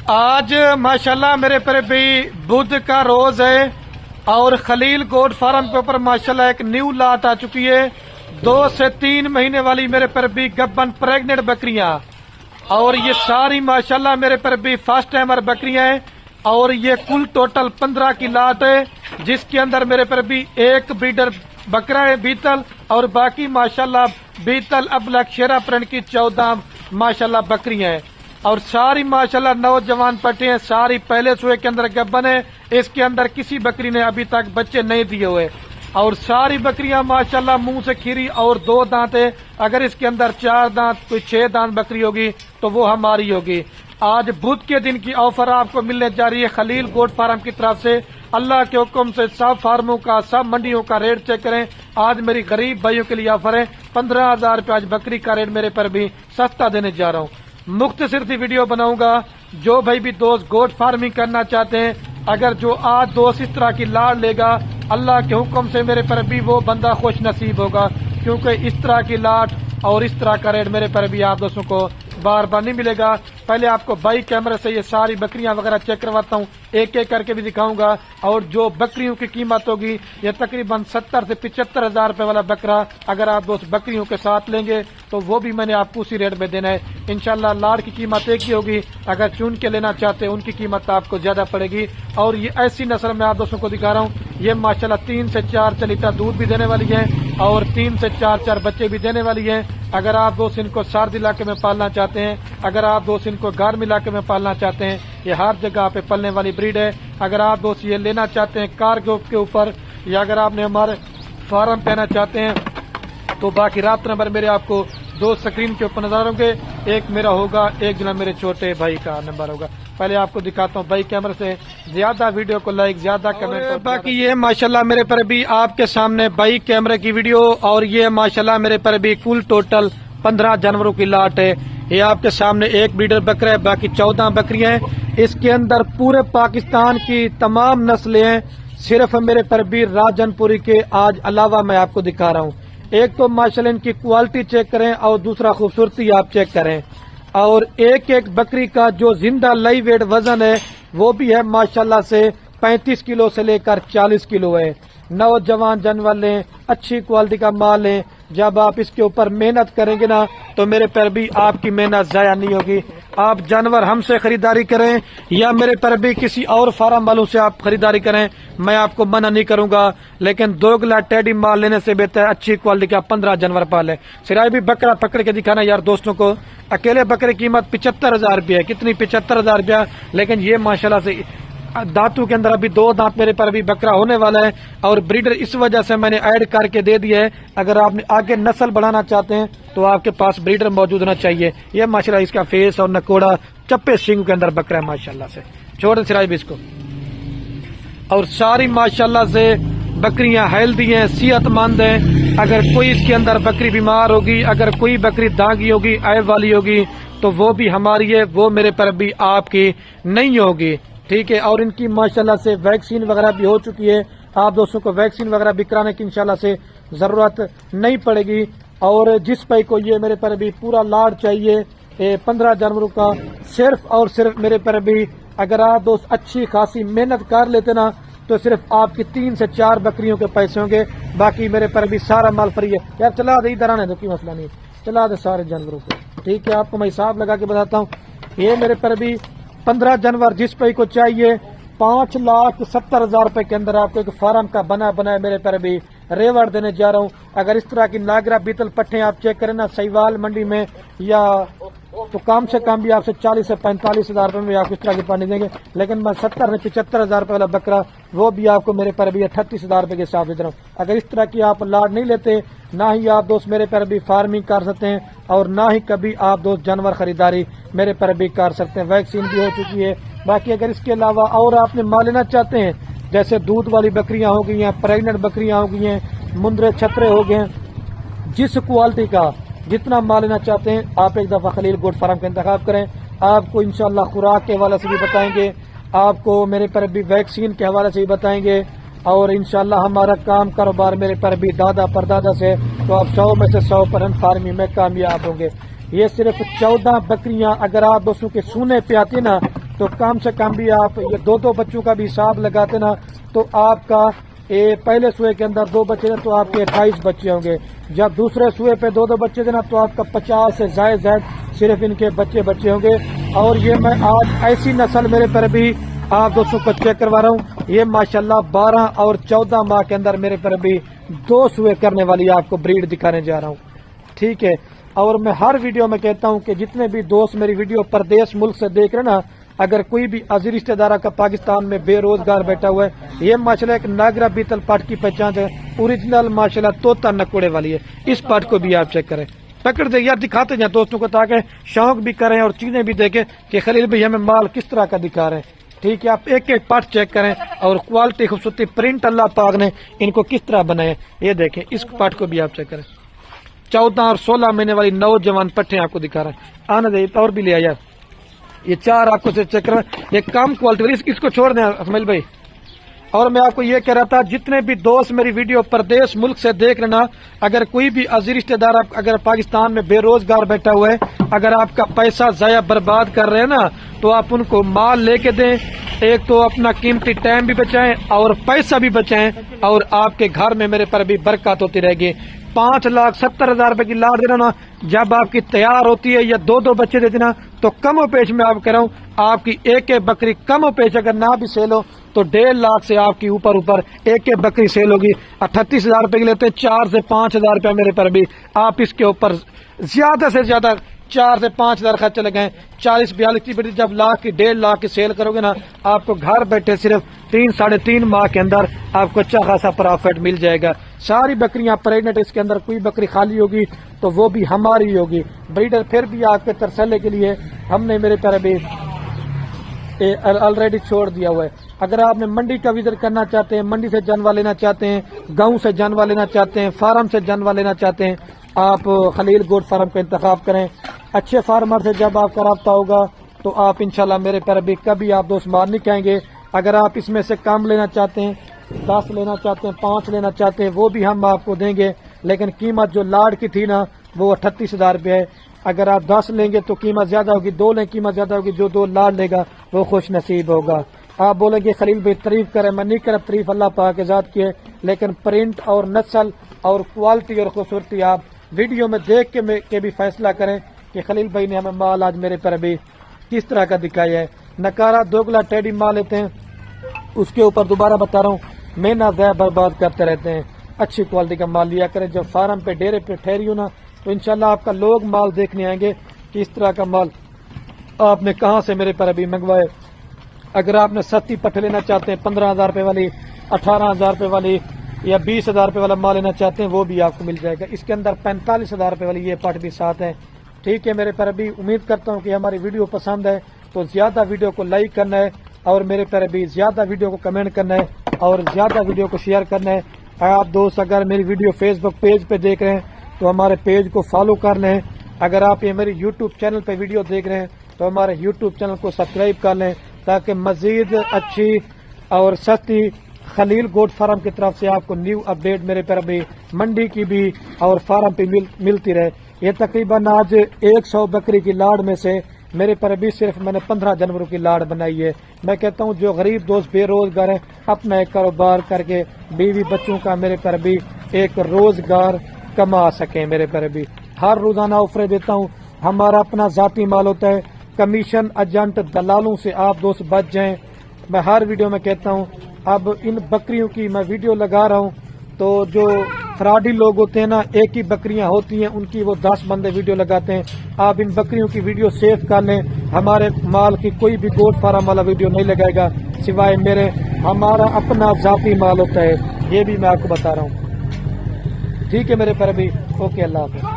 आज माशाल्लाह मेरे पर भी बुध का रोज है और खलील गोट फार्म के ऊपर माशाल्लाह एक न्यू लाट आ चुकी है। 2 से 3 महीने वाली मेरे पर भी गब्बन प्रेग्नेंट बकरियां और ये सारी माशाल्लाह मेरे पर भी फर्स्ट टाइमर बकरियां हैं और ये कुल टोटल 15 की लाट है, जिसके अंदर मेरे पर भी एक ब्रीडर बकरा है बीतल और बाकी माशाल्लाह बीतल अबलक शेरा प्रिंट की 14 माशाल्लाह बकरियां हैं और सारी माशाल्लाह नौजवान पट्टे हैं। सारी पहले सुए के अंदर गब्बन है, इसके अंदर किसी बकरी ने अभी तक बच्चे नहीं दिए हुए और सारी बकरियां माशाल्लाह मुंह से खीरी और 2 दांत है। अगर इसके अंदर 4 दांत कोई 6 दांत बकरी होगी तो वो हमारी होगी। आज बुध के दिन की ऑफर आपको मिलने जा रही है खलील गोट फार्म की तरफ से। अल्लाह के हुक्म से सब फार्मों का सब मंडियों का रेट चेक करें। आज मेरी गरीब भाइयों के लिए ऑफर है 15,000 रुपये। आज बकरी का रेट मेरे पर भी सस्ता देने जा रहा हूँ। मुख्तसर सी वीडियो बनाऊंगा। जो भाई भी दोस्त गोट फार्मिंग करना चाहते हैं, अगर जो आज दोस्त इस तरह की लाड़ लेगा अल्लाह के हुक्म से मेरे पर भी वो बंदा खुश नसीब होगा, क्योंकि इस तरह की लाट और इस तरह का रेट मेरे पर भी आप दोस्तों को बार बार नहीं मिलेगा। पहले आपको बाई कैमरे से ये सारी बकरियां वगैरह चेक करवाता हूँ, एक एक करके भी दिखाऊंगा और जो बकरियों की कीमत होगी ये तकरीबन 70 से 75,000 रुपए वाला बकरा अगर आप दोस्त बकरियों के साथ लेंगे तो वो भी मैंने आपको उसी रेट में देना है। इंशाल्लाह लाड़ की कीमत एक ही होगी, अगर चुन के लेना चाहते हैं उनकी कीमत आपको ज्यादा पड़ेगी। और ये ऐसी नस्ल में आप दोस्तों को दिखा रहा हूँ, ये माशाल्लाह 3 से 4 लीटर दूध भी देने वाली है और 3 से 4 बच्चे भी देने वाली है। अगर आप दोस्त इनको सर्द इलाके में पालना चाहते हैं, अगर आप दोस्त इनको गर्म इलाके में पालना चाहते हैं, ये हर जगह पे पलने वाली ब्रीड है। अगर आप दोस्त ये लेना चाहते हैं कार्गो के ऊपर या अगर आपने हमारे फार्म पे आना चाहते हैं तो बाकी रात नंबर मेरे आपको 2 स्क्रीन के ऊपर नजर होंगे। एक मेरा होगा, एक जना मेरे छोटे भाई का नंबर होगा। पहले आपको दिखाता हूँ भाई कैमरे से, ज्यादा वीडियो को लाइक ज्यादा कमेंट। बाकी ये माशाल्लाह मेरे पर भी आपके सामने बाई कैमरे की वीडियो और ये माशाल्लाह मेरे पर भी कुल टोटल 15 जानवरों की लाट है। ये आपके सामने एक ब्रीडर बकरा है, बाकी 14 बकरियां हैं। इसके अंदर पूरे पाकिस्तान की तमाम नस्लें हैं, सिर्फ मेरे पर भी राजनपुरी के आज अलावा मैं आपको दिखा रहा हूँ। एक तो माशाल्लाह इनकी क्वालिटी चेक करें और दूसरा खूबसूरती आप चेक करें और एक एक बकरी का जो जिंदा लाइव वेट वजन है वो भी है माशाल्लाह से 35 किलो से लेकर 40 किलो है। नौजवान जानवर लें, अच्छी क्वालिटी का माल लें। जब आप इसके ऊपर मेहनत करेंगे ना तो मेरे पर भी आपकी मेहनत जाया नहीं होगी। आप जानवर हमसे खरीदारी करें या मेरे पर भी किसी और फार्म वालों से आप खरीदारी करें, मैं आपको मना नहीं करूंगा, लेकिन 2 गिला टेडी माल लेने से बेहतर अच्छी क्वालिटी का 15 जानवर पाले। सिराय भी बकरा पकड़ के दिखाना यार दोस्तों को। अकेले बकरे की कीमत 75,000 रुपया है। कितनी? 75,000 रुपया। लेकिन ये माशाल्लाह से दांतों के अंदर अभी 2 दांत मेरे पर भी बकरा होने वाला है और ब्रीडर इस वजह से मैंने ऐड करके दे दिया है। अगर आप आगे नस्ल बढ़ाना चाहते हैं तो आपके पास ब्रीडर मौजूद होना चाहिए। ये माशाल्लाह इसका फेस और नकोड़ा चप्पे सिंग के अंदर बकरा है माशाल्लाह से। छोड़ सिराज भी इसको। और सारी माशाल्लाह से बकरियां हेल्दी हैं, सेहतमंद हैं। अगर कोई इसके अंदर बकरी बीमार होगी, अगर कोई बकरी दागी होगी, ऐब वाली होगी तो वो भी हमारी है, वो मेरे पर भी आपकी नहीं होगी। ठीक है। और इनकी माशाल्लाह से वैक्सीन वगैरह भी हो चुकी है। आप दोस्तों को वैक्सीन वगैरह भी कराने की इंशाल्लाह से जरूरत नहीं पड़ेगी। और जिस भाई को ये मेरे पर भी पूरा लाड़ चाहिए 15 जानवरों का, सिर्फ और सिर्फ मेरे पर भी अगर आप दोस्त अच्छी खासी मेहनत कर लेते ना तो सिर्फ आपकी 3 से 4 बकरियों के पैसे होंगे, बाकी मेरे पर भी सारा माल फ्री है। यार चला दे, इधर आने दो, कोई मसला नहीं, चला दे सारे जानवरों को। ठीक है। आपको मैं हिसाब लगा के बताता हूँ। ये मेरे पर भी 15 जानवर जिस पे को चाहिए 5,70,000 रुपए के अंदर आपको एक फार्म का बना बनाया मेरे पर भी रेवड़ देने जा रहा हूँ। अगर इस तरह की नागरा बीतल पट्टे आप चेक करें ना सहीवाल मंडी में या तो कम से कम भी आपसे 40 से 45,000 रुपए में आपको इस तरह की पानी देंगे। लेकिन मैं 70 से 75,000 रुपए वाला बकरा वो भी आपको मेरे पर भी 38,000 रुपए के हिसाब से दे रहा हूँ। अगर इस तरह की आप लाड नहीं लेते ना ही आप दोस्त मेरे पर भी फार्मिंग कर सकते हैं और ना ही कभी आप दोस्त जानवर खरीदारी मेरे पर भी कर सकते हैं। वैक्सीन भी हो चुकी है। बाकी अगर इसके अलावा और आपने माल लेना चाहते हैं, जैसे दूध वाली बकरियां हो गई हैं, प्रेग्नेंट बकरियां हो गई हैं, मुंदरे छतरे हो गए, जिस क्वालिटी का जितना माल लेना चाहते हैं आप एक दफा खलील गोट फार्म का इंतखाब करें। आपको इंशाल्लाह खुराक के हवाले से भी बताएंगे, आपको मेरे पर भी वैक्सीन के हवाले से भी बताएंगे और इंशाल्लाह हमारा काम कारोबार मेरे पर भी दादा परदादा से तो आप 100 में से 100% फार्मिंग में कामयाब होंगे। ये सिर्फ 14 बकरियां अगर आप दोस्तों के सूने पे आती ना تو کم سے کم بھی آپ یہ 2 بچوں کا بھی حساب لگاتے نا تو آپ کا پہلے سوئے کے اندر 2 بچے تھے تو آپ کے 28 بچے ہوں گے. جب دوسرے سوئے پہ 2 بچے تھے نا تو آپ کا 50 سے زائد صرف ان کے بچے ہوں گے. اور یہ میں آج ایسی نسل میرے پر بھی آپ دوستوں کو چیک کروا رہا ہوں. یہ ماشاءاللہ 12 اور 14 ماہ کے اندر میرے پر بھی 2 سوئے کرنے والی آپ کو بریڈ دکھانے جا رہا ہوں. ٹھیک ہے. اور میں ہر ویڈیو میں کہتا ہوں کہ جتنے بھی دوست میری ویڈیو پردیش ملک سے دیکھ رہے نا، اگر کوئی بھی عزیز رشتہ دارہ کا پاکستان میں بے روزگار بیٹھا ہوا ہے، یہ ماشاءاللہ ایک ناگرا بیتل پٹ کی پہچان ہے، اوریجنل ماشاءاللہ طوطا نکوڑے والی ہے. اس پٹ کو بھی آپ چیک کریں. پکڑ دے یار، دکھاتے جائیں دوستوں کو تاکہ شوق بھی کریں اور چیزیں بھی دیکھیں کہ خلیل بھائی ہمیں مال کس طرح کا دکھا رہے ہیں. ٹھیک ہے. آپ ایک ایک پٹ چیک کریں اور کوالٹی خوبصورتی پرنٹ اللہ پاک نے ان کو کس طرح بنائے. یہ دیکھیں اس پٹ کو بھی آپ چیک کریں. 14 اور 16 مہینے والی نوجوان پٹھیں آپ کو دکھا رہے ہیں. آنے دے اور بھی لیا یار. یہ 4 آپ کو سے چیک کریں. یہ کم کوالٹی والی، اس کو چھوڑ دیں اسماعیل بھائی. اور میں آپ کو یہ کہہ رہا تھا جتنے بھی دوست میری ویڈیو پردیش ملک سے دیکھ لینا، اگر کوئی بھی عزیز رشتہ دار اگر پاکستان میں بے روزگار بیٹھا ہوا ہے، اگر آپ کا پیسہ ضائع برباد کر رہے ہیں نا تو آپ ان کو مال لے کے دیں. ایک تو اپنا قیمتی ٹائم بھی بچائیں اور پیسہ بھی بچائیں اور آپ کے گھر میں میرے پر بھی برکت ہوتی رہے گی. 5,70,000 روپے کی لاٹ دینا نا، جب آپ کی تیار ہوتی ہے یا 2 بچے دیتے نا تو کم و پیش میں آپ کہہ رہا ہوں آپ کی ایک بکری کم و پیش اگر نہ بھی سیل ہو تو 1.5 لاکھ سے آپ کی اوپر ایک بکری سیل ہوگی. 38,000 روپے کی لیتے ہیں، 4 سے 5,000 روپے میرے پر بھی آپ اس کے اوپر زیادہ سے زیادہ 4 سے 5,000 خرچ چلے گئے. 40-42 کی بڑی جب 1.5 لاکھ کی سیل کرو گے نا، آپ کو گھر بیٹھے صرف 3-3.5 ماہ کے اندر آپ کو اچھا خاصا پروفٹ مل جائے گا. ساری بکریاں پریگنٹ، اس کے اندر کوئی بکری خالی ہوگی تو وہ بھی ہماری ہوگی. بریڈر پھر بھی آپ کے ترسلے کے لیے ہم نے میرے پر بھی آلریڈی چھوڑ دیا ہوا ہے. اگر آپ نے منڈی کا وزٹ کرنا چاہتے ہیں، منڈی سے جانوا لینا چاہتے ہیں، گاؤں سے جانوا لینا چاہتے ہیں، فارم سے جانوا لینا چاہتے ہیں، آپ خلیل گوٹ فارم کا انتخاب کریں. اچھے فارمر سے جب آپ کا رابطہ ہوگا تو آپ انشاءاللہ میرے پر بھی کبھی آپ دوست مار نہیں کہیں گے. اگر آپ اس میں سے کام لینا چاہتے ہیں، 10 لینا چاہتے ہیں، 5 لینا چاہتے ہیں، وہ بھی ہم آپ کو دیں گے. لیکن قیمت جو لاڈ کی تھی نا وہ 38,000 روپے ہے. اگر آپ 10 لیں گے تو قیمت زیادہ ہوگی، 2 لیں قیمت زیادہ ہوگی. جو 2 لاڈ لے گا وہ خوش نصیب ہوگا. آپ بولیں گے خلیل بھائی تعریف کریں، میں نہیں کرب تعریف، اللہ پاک کے ذات کی ہے. لیکن پرنٹ اور نسل اور کوالٹی اور خوبصورتی آپ ویڈیو میں دیکھ کے بھی فیصلہ کریں کہ خلیل بھائی نے ہمیں مال آج میرے پر بھی کس طرح کا دکھایا ہے. نکارا دوگلا ٹیڈی مال لیتے ہیں، اس کے اوپر دوبارہ بتا رہا ہوں محنت ضائع برباد کرتے رہتے ہیں. اچھی کوالٹی کا مال لیا کریں. جب فارم پہ ڈیرے پہ ٹھہری ہو نا تو انشاءاللہ آپ کا لوگ مال دیکھنے آئیں گے کہ اس طرح کا مال آپ نے کہاں سے میرے پر ابھی منگوائے. اگر آپ نے سستی پٹھ لینا چاہتے ہیں 15,000 روپے والی، 18,000 روپے والی یا 20,000 روپے والا مال لینا چاہتے ہیں وہ بھی آپ کو مل جائے گا. اس کے اندر 45,000 روپے والی یہ پٹ بھی ساتھ ہے. ٹھیک ہے میرے پر ابھی امید کرتا ہوں کہ ہماری ویڈیو پسند ہے تو زیادہ ویڈیو کو لائک کرنا ہے اور میرے پر ابھی زیادہ ویڈیو کو کمنٹ کرنا ہے اور زیادہ ویڈیو کو شیئر کرنا ہے. آپ دوست اگر میری ویڈیو فیس بک پیج پہ دیکھ رہے ہیں تو ہمارے پیج کو فالو کر لیں. اگر آپ یہ میری یوٹیوب چینل پہ ویڈیو دیکھ رہے ہیں تو ہمارے یوٹیوب چینل کو سبسکرائب کر لیں تاکہ مزید اچھی اور سستی خلیل گوٹ فارم کی طرف سے آپ کو نیو اپڈیٹ میرے پر ابھی منڈی کی بھی اور فارم پہ ملتی رہے. یہ تقریباً آج 100 بکری کی لاڑ میں سے میرے پر ابھی صرف میں نے 15 جانوروں کی لاڑ بنائی ہے. میں کہتا ہوں جو غریب دوست بے روزگار ہیں اپنا ایک کاروبار کر کے بیوی بچوں کا میرے پر ابھی ایک روزگار کما سکیں. میرے پر ابھی ہر روزانہ آفریں دیتا ہوں. ہمارا اپنا ذاتی مال ہوتا ہے. کمیشن ایجنٹ دلالوں سے آپ دوست بچ جائیں. میں ہر ویڈیو میں کہتا ہوں اب ان بکریوں کی میں ویڈیو لگا رہا ہوں تو جو فراڈی لوگ ہوتے ہیں نا، ایک ہی بکریاں ہوتی ہیں ان کی وہ 10 بندے ویڈیو لگاتے ہیں. آپ ان بکریوں کی ویڈیو سیو کر لیں. ہمارے مال کی کوئی بھی گوٹ فارم والا ویڈیو نہیں لگائے گا سوائے میرے. ہمارا اپنا ذاتی مال ہوتا ہے، یہ بھی میں آپ کو بتا رہا ہوں. ٹھیک ہے میرے پر ابھی اوکے. اللہ حافظ.